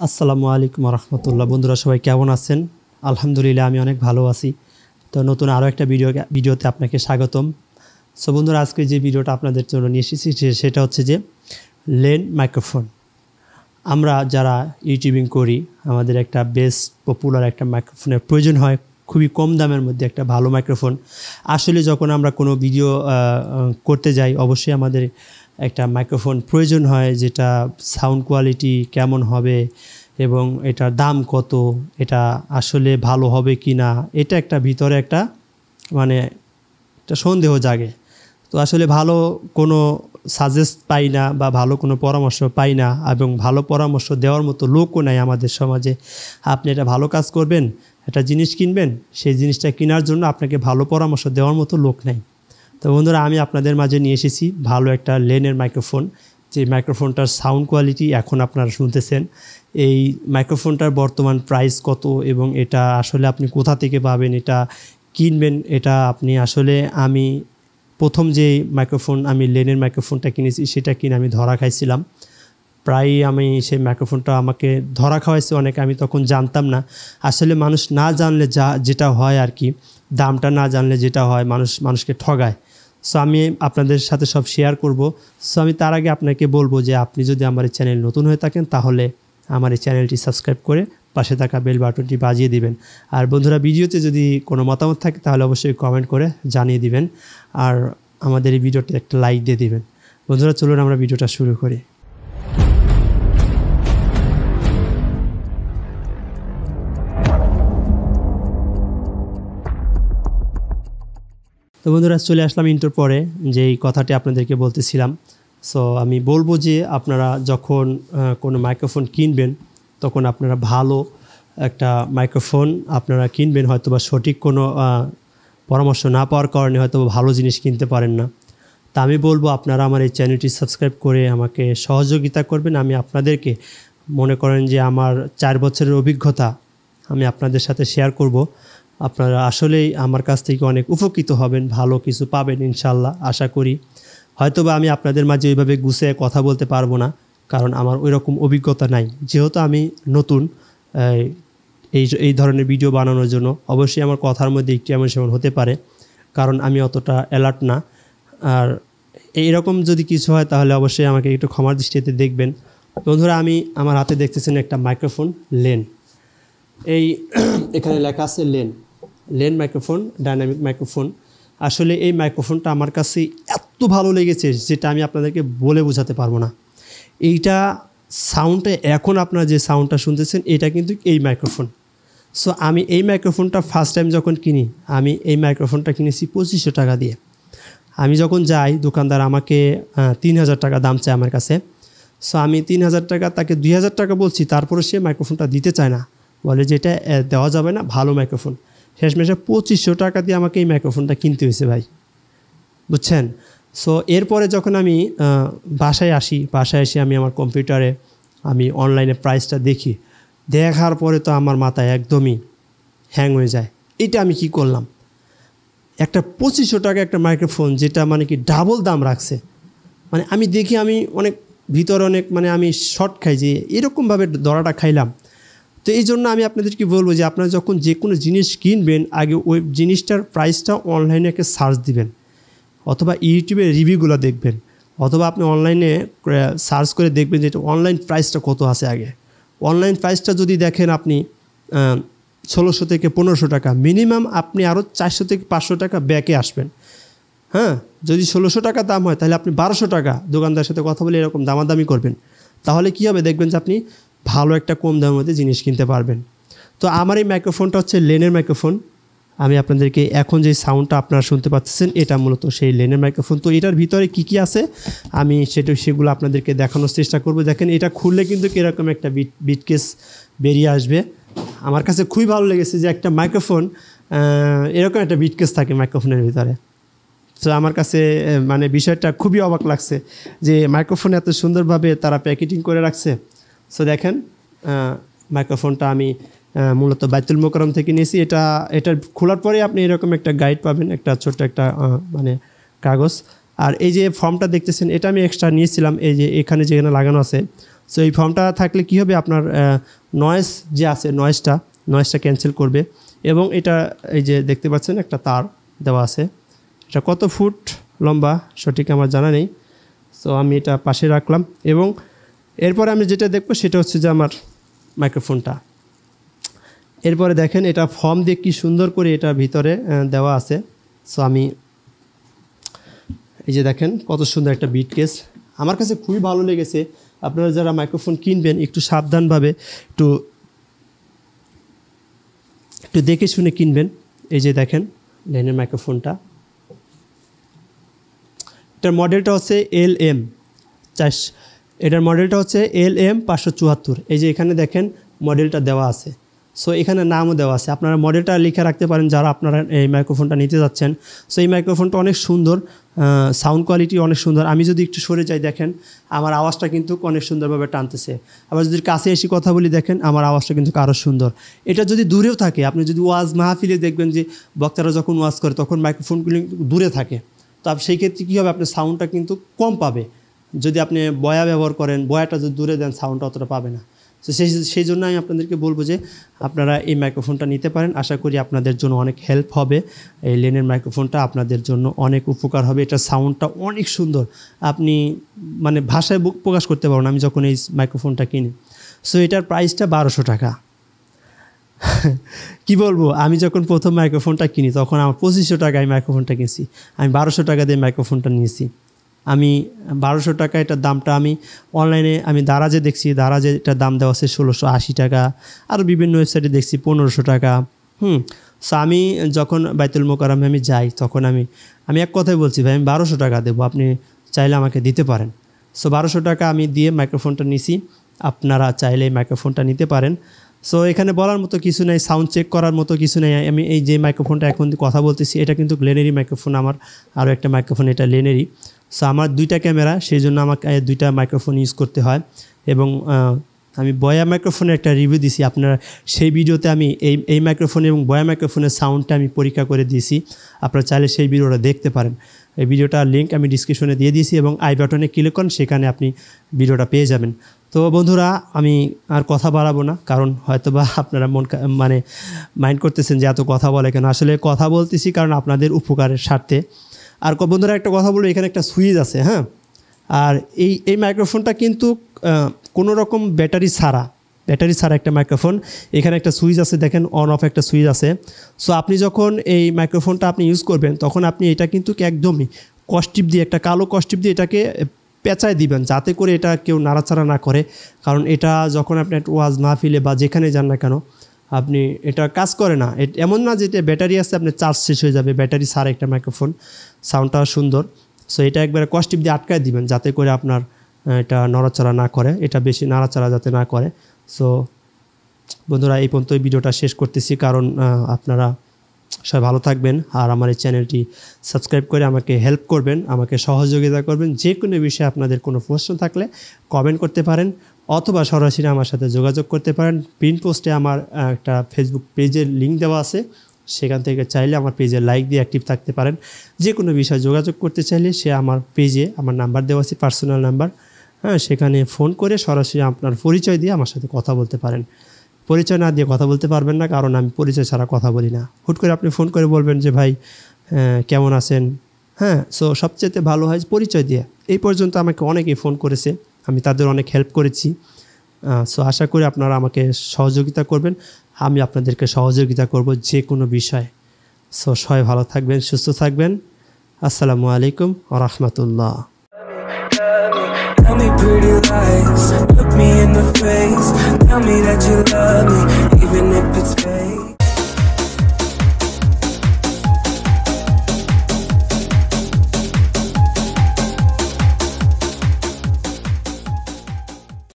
আসসালামু আলাইকুম রহমতুল্লাহ। বন্ধুরা সবাই কেমন আছেন? আলহামদুলিল্লাহ আমি অনেক ভালো আছি। তো নতুন আরও একটা ভিডিওতে আপনাকে স্বাগতম। সো বন্ধুরা, আজকে যে ভিডিওটা আপনাদের জন্য নিয়ে এসেছি সেটা হচ্ছে যে লেন মাইক্রোফোন। আমরা যারা ইউটিউবিং করি আমাদের একটা বেস্ট পপুলার একটা মাইক্রোফোনের প্রয়োজন হয়, খুবই কম দামের মধ্যে একটা ভালো মাইক্রোফোন। আসলে যখন আমরা কোনো ভিডিও করতে যাই অবশ্যই আমাদের একটা মাইক্রোফোন প্রয়োজন হয়, যেটা সাউন্ড কোয়ালিটি কেমন হবে এবং এটার দাম কত, এটা আসলে ভালো হবে কি না, এটা একটা ভিতরে একটা একটা সন্দেহ জাগে। তো আসলে ভালো কোনো সাজেস্ট পাই না বা ভালো কোনো পরামর্শ পাই না, এবং ভালো পরামর্শ দেওয়ার মতো লোকও নাই আমাদের সমাজে। আপনি এটা ভালো কাজ করবেন, একটা জিনিস কিনবেন, সেই জিনিসটা কেনার জন্য আপনাকে ভালো পরামর্শ দেওয়ার মতো লোক নাই। তো বন্ধুরা, আমি আপনাদের মাঝে নিয়ে এসেছি ভালো একটা লেনের মাইক্রোফোন। যে মাইক্রোফোনটার সাউন্ড কোয়ালিটি এখন আপনারা শুনতেছেন। এই মাইক্রোফোনটার বর্তমান প্রাইস কত এবং এটা আসলে আপনি কোথা থেকে পাবেন, এটা কিনবেন, এটা আপনি আসলে আমি প্রথম যে আমি লেনের মাইক্রোফোনটা কিনেছি সেটা কিনে আমি ধরা খাইছিলাম। প্রায় আমি সেই মাইক্রোফোনটা আমাকে ধরা খাওয়াইছে অনেক। আমি তখন জানতাম না আসলে মানুষ না জানলে যেটা হয় আর কি, দামটা না জানলে যেটা হয় মানুষকে ঠগায়। সো আমি আপনাদের সাথে সব শেয়ার করব। সো আমি তার আগে আপনাকে বলবো যে আপনি যদি আমার এই চ্যানেল নতুন হয়ে থাকেন তাহলে আমার এই চ্যানেলটি সাবস্ক্রাইব করে পাশে থাকা বেল বাটনটি বাজিয়ে দিবেন। আর বন্ধুরা, ভিডিওতে যদি কোনো মতামত থাকে তাহলে অবশ্যই কমেন্ট করে জানিয়ে দিবেন, আর আমাদের এই ভিডিওতে একটা লাইক দিয়ে দিবেন। বন্ধুরা, চলুন আমরা ভিডিওটা শুরু করি। তো বন্ধুরা, চলে আসলাম ইন্টোর পরে যেই কথাটি আপনাদেরকে বলতেছিলাম। সো আমি বলবো যে আপনারা যখন কোনো মাইক্রোফোন কিনবেন তখন আপনারা ভালো একটা মাইক্রোফোন আপনারা কিনবেন। হয়তো বা সঠিক কোনো পরামর্শ না পাওয়ার কারণে হয়তো ভালো জিনিস কিনতে পারেন না। তা আমি বলবো আপনারা আমার এই চ্যানেলটি সাবস্ক্রাইব করে আমাকে সহযোগিতা করবেন। আমি আপনাদেরকে মনে করেন যে আমার 4 বছরের অভিজ্ঞতা আমি আপনাদের সাথে শেয়ার করব। আপনারা আসলেই আমার কাছ থেকে অনেক উপকৃত হবেন, ভালো কিছু পাবেন ইনশাল্লাহ আশা করি। হয়তোবা আমি আপনাদের মাঝে ওইভাবে গুছিয়ে কথা বলতে পারবো না, কারণ আমার ওই রকম অভিজ্ঞতা নাই। যেহেতু আমি নতুন এই ধরনের ভিডিও বানানোর জন্য, অবশ্যই আমার কথার মধ্যে একটু এমন সেমন হতে পারে, কারণ আমি অতটা অ্যালার্ট না। আর এইরকম যদি কিছু হয় তাহলে অবশ্যই আমাকে একটু ক্ষমার দৃষ্টিতে দেখবেন। বন্ধুরা, আমি আমার হাতে দেখতেছেন একটা মাইক্রোফোন লেন। এখানে লেখা আছে লেন মাইক্রোফোন, ডাইনামিক মাইক্রোফোন। আসলে এই মাইক্রোফোনটা আমার কাছে এত ভালো লেগেছে যেটা আমি আপনাদেরকে বলে বোঝাতে পারবো না। এইটা সাউন্ডে এখন আপনারা যে সাউন্ডটা শুনতেছেন এটা কিন্তু এই মাইক্রোফোন। সো আমি এই মাইক্রোফোনটা ফার্স্ট টাইম যখন কিনি, আমি এই মাইক্রোফোনটা কিনেছি 2500 টাকা দিয়ে। আমি যখন যাই দোকানদার আমাকে 3000 টাকা দাম চায় আমার কাছে। সো আমি 3000 টাকা তাকে 2000 টাকা বলছি, তারপরে সে মাইক্রোফোনটা দিতে চায় না, বলে যে এটা দেওয়া যাবে না, ভালো মাইক্রোফোন। শেষমেশে 2500 টাকা দিয়ে আমাকে এই মাইক্রোফোনটা কিনতে হয়েছে ভাই, বুঝছেন। সো এরপরে যখন আমি বাসায় এসে আমি আমার কম্পিউটারে আমি অনলাইনে প্রাইসটা দেখার পরে তো আমার মাথায় একদমই হ্যাং হয়ে যায়। এটা আমি কি করলাম, একটা 2500 টাকা একটা মাইক্রোফোন যেটা কি ডাবল দাম রাখছে। আমি দেখি আমি অনেক ভিতরে অনেক আমি শর্ট খাই যে এরকমভাবে দরাটা খাইলাম। তো এই জন্য আমি আপনাদেরকে বলবো যে আপনারা যখন যে কোনো জিনিস কিনবেন আগে ওই জিনিসটার প্রাইসটা অনলাইনে একটা সার্চ দিবেন, অথবা ইউটিউবে রিভিউগুলো দেখবেন, অথবা আপনি অনলাইনে সার্চ করে দেখবেন যে অনলাইন প্রাইসটা কত আছে আগে। অনলাইন প্রাইসটা যদি দেখেন আপনি 1600 থেকে 1500 টাকা, মিনিমাম আপনি আরও 400 থেকে 500 টাকা ব্যাকে আসবেন। হ্যাঁ, যদি 1600 টাকা দাম হয় তাহলে আপনি 1200 টাকা দোকানদারের সাথে কথা বলে এরকম দামাদামি করবেন। তাহলে কী হবে দেখবেন যে আপনি ভালো একটা কম দামের মধ্যে জিনিস কিনতে পারবেন। তো আমার এই মাইক্রোফোনটা হচ্ছে লেনের মাইক্রোফোন। আমি আপনাদেরকে এখন যে সাউন্ডটা আপনারা শুনতে পাচ্ছেন এটা মূলত সেই লেনের মাইক্রোফোন। তো এটার ভিতরে কি আছে আমি সেগুলো আপনাদেরকে দেখানোর চেষ্টা করব। দেখেন, এটা খুললে কিন্তু এরকম একটা বিট কেস বেরিয়ে আসবে। আমার কাছে খুবই ভালো লেগেছে যে একটা মাইক্রোফোন এরকম একটা বিট কেস থাকে মাইক্রোফোনের ভিতরে। তো আমার কাছে বিষয়টা খুবই অবাক লাগছে যে মাইক্রোফোন এত সুন্দরভাবে তারা প্যাকেটিং করে রাখছে। সো দেখেন, মাইক্রোফোনটা আমি মূলত বাইতুল মোকাররম থেকে নিয়েছি। এটার খোলার পরে আপনি এরকম একটা গাইড পাবেন, একটা ছোট্ট একটা কাগজ। আর এই যে ফর্মটা দেখতেছেন এটা আমি এক্সট্রা নিয়েছিলাম, এই যে এখানে যেখানে লাগানো আছে। সো এই ফর্মটা থাকলে কী হবে, আপনার নয়েজ যে আছে নয়েজটা ক্যান্সেল করবে। এবং এটা এই যে দেখতে পাচ্ছেন একটা তার দেওয়া আছে, এটা কত ফুট লম্বা সঠিক আমার জানা নেই। সো আমি এটা পাশে রাখলাম এবং এরপরে আমি যেটা দেখব সেটা হচ্ছে যে আমার মাইক্রোফোনটা। এরপরে দেখেন এটা ফর্ম দিয়ে কি সুন্দর করে এটা ভিতরে দেওয়া আছে। সো আমি এই যে দেখেন কত সুন্দর একটা বিট কেস, আমার কাছে খুবই ভালো লেগেছে। আপনারা যারা মাইক্রোফোন কিনবেন একটু সাবধানভাবে একটু দেখে শুনে কিনবেন। এই যে দেখেন লেনের মাইক্রোফোনটা, এটার মডেলটা হচ্ছে এটার মডেলটা হচ্ছে LM574। এই যে এখানে দেখেন মডেলটা দেওয়া আছে। সো এখানে নামও দেওয়া আছে, আপনারা মডেলটা লিখে রাখতে পারেন যারা আপনারা এই মাইক্রোফোনটা নিতে যাচ্ছেন। সো এই মাইক্রোফোনটা অনেক সুন্দর, সাউন্ড কোয়ালিটি অনেক সুন্দর। আমি যদি একটু সরে যাই দেখেন আমার আওয়াজটা কিন্তু অনেক সুন্দরভাবে টানতেছে। আবার যদি কাছে এসে কথা বলি দেখেন আমার আওয়াজটা কিন্তু আরও সুন্দর। এটা যদি দূরেও থাকে, আপনি যদি ওয়াজ মাহফিলে দেখবেন যে বক্তারা যখন ওয়াজ করে তখন মাইক্রোফোনগুলি দূরে থাকে, তো সেই ক্ষেত্রে কী হবে, আপনার সাউন্ডটা কিন্তু কম পাবে। যদি আপনি বয়া ব্যবহার করেন, বয়াটা যদি দূরে দেন সাউন্ডটা অতটা পাবে না। তো সেই জন্য আমি আপনাদেরকে বলবো যে আপনারা এই মাইক্রোফোনটা নিতে পারেন। আশা করি আপনাদের জন্য অনেক হেল্প হবে। এই লেনের মাইক্রোফোনটা আপনাদের জন্য অনেক উপকার হবে। এটা সাউন্ডটা অনেক সুন্দর, আপনি মানে ভাষায় প্রকাশ করতে পারবেন আমি যখন এই মাইক্রোফোনটা কিনি। সো এটার প্রাইসটা 1200 টাকা। কি বলবো, আমি যখন প্রথম মাইক্রোফোনটা কিনি তখন আমার 2500 টাকায় মাইক্রোফোনটা কিনছি, আমি 1200 টাকা দিয়ে মাইক্রোফোনটা নিয়েছি। আমি 1200 টাকা এটার দামটা আমি অনলাইনে আমি দারাজে দেখছি, দারাজে এটার দাম দেওয়া আছে 1680 টাকা, আরও বিভিন্ন ওয়েবসাইটে দেখছি 1500 টাকা। সো আমি যখন বাইতুল মোকাররমে আমি যাই তখন আমি এক কথাই বলছি, ভাই আমি 1200 টাকা দেবো, আপনি চাইলে আমাকে দিতে পারেন। সো 1200 টাকা আমি দিয়ে মাইক্রোফোনটা নিছি, আপনারা চাইলে এই মাইক্রোফোনটা নিতে পারেন। সো এখানে বলার মতো কিছু নেই, সাউন্ড চেক করার মতো কিছু নেই। আমি এই যে মাইক্রোফোনটা এখন কথা বলতেছি এটা কিন্তু লেনেরই মাইক্রোফোন, আমার আরও একটা মাইক্রোফোন এটা লেনেরই। সো আমার 2টা ক্যামেরা, সেই জন্য আমাকে 2টা মাইক্রোফোন ইউজ করতে হয়। এবং আমি বয়া মাইক্রোফোনের একটা রিভিউ দিছি, আপনারা সেই ভিডিওতে আমি এই মাইক্রোফোন এবং বয়া মাইক্রোফোনের সাউন্ডটা আমি পরীক্ষা করে দিয়েছি, আপনারা চাইলে সেই ভিডিওটা দেখতে পারেন। এই ভিডিওটার লিঙ্ক আমি ডিসক্রিপশনে দিয়ে দিয়েছি এবং আই বাটনে ক্লিক করুন, সেখানে আপনি ভিডিওটা পেয়ে যাবেন। তো বন্ধুরা আমি আর কথা বাড়াবো না, কারণ হয়তোবা আপনারা মাইন্ড করতেছেন যে এত কথা বলে কেন। আসলে কথা বলতেছি কারণ আপনাদের উপকারের স্বার্থে। আর বন্ধুরা একটা কথা বলবো, এখানে একটা সুইচ আছে, হ্যাঁ। আর এই মাইক্রোফোনটা কিন্তু কোনো রকম ব্যাটারি ছাড়া একটা মাইক্রোফোন। এখানে একটা সুইচ আছে দেখেন, অন অফ একটা সুইচ আছে। সো আপনি যখন এই মাইক্রোফোনটা আপনি ইউজ করবেন তখন আপনি এটা কিন্তু একদমই কষ্টিপ দিয়ে, একটা কালো কষ্টিপ দিয়ে এটাকে পেঁচায় দিবেন, যাতে করে এটা কেউ নাড়াচাড়া না করে। কারণ এটা যখন আপনি একটা ওয়াজ মাহফিলে বা যেখানে যান না কেন, আপনি এটা কাজ করে না। এমন না যে এটা ব্যাটারি আছে আপনি চার্জ শেষ হয়ে যাবে, ব্যাটারি ছাড়া একটা মাইক্রোফোন, সাউন্ডটা সুন্দর। সো এটা একবারে কষ্টিপ দিয়ে আটকায় দিবেন, যাতে করে আপনার এটা নড়াচড়া না করে, এটা বেশি নাড়াচাড়া যাতে না করে। সো বন্ধুরা এই পর্যন্ত ভিডিওটা শেষ করতেছি, কারণ আপনারা সবাই ভালো থাকবেন আর আমার এই চ্যানেলটি সাবস্ক্রাইব করে আমাকে হেল্প করবেন, আমাকে সহযোগিতা করবেন। যে কোনো বিষয়ে আপনাদের কোনো প্রশ্ন থাকলে কমেন্ট করতে পারেন অথবা সরাসরি আমার সাথে যোগাযোগ করতে পারেন। পিন পোস্টে আমার একটা ফেসবুক পেজের লিঙ্ক দেওয়া আছে, সেখান থেকে চাইলে আমার পেজে লাইক দিয়ে অ্যাক্টিভ থাকতে পারেন। যে কোনো বিষয়ে যোগাযোগ করতে চাইলে সে আমার পেজে আমার নাম্বার দেওয়া আছে, পার্সোনাল নাম্বার, হ্যাঁ, সেখানে ফোন করে সরাসরি আপনার পরিচয় দিয়ে আমার সাথে কথা বলতে পারেন। পরিচয় না দিয়ে কথা বলতে পারবেন না, কারণ আমি পরিচয় ছাড়া কথা বলি না। হুট করে আপনি ফোন করে বলবেন যে ভাই কেমন আছেন, হ্যাঁ। সো সবচেয়ে ভালো হয় পরিচয় দিয়ে। এই পর্যন্ত আমাকে অনেকেই ফোন করেছে, আমি তাদের অনেক হেল্প করেছি। সো আশা করি আপনারা আমাকে সহযোগিতা করবেন, আমি আপনাদেরকে সহযোগিতা করব যে কোনো বিষয়ে। সো সবাই ভালো থাকবেন, সুস্থ থাকবেন। আসসালামু আলাইকুম ওয়া রাহমাতুল্লাহ। Tell me pretty lies, look me in the face, tell me that you love me.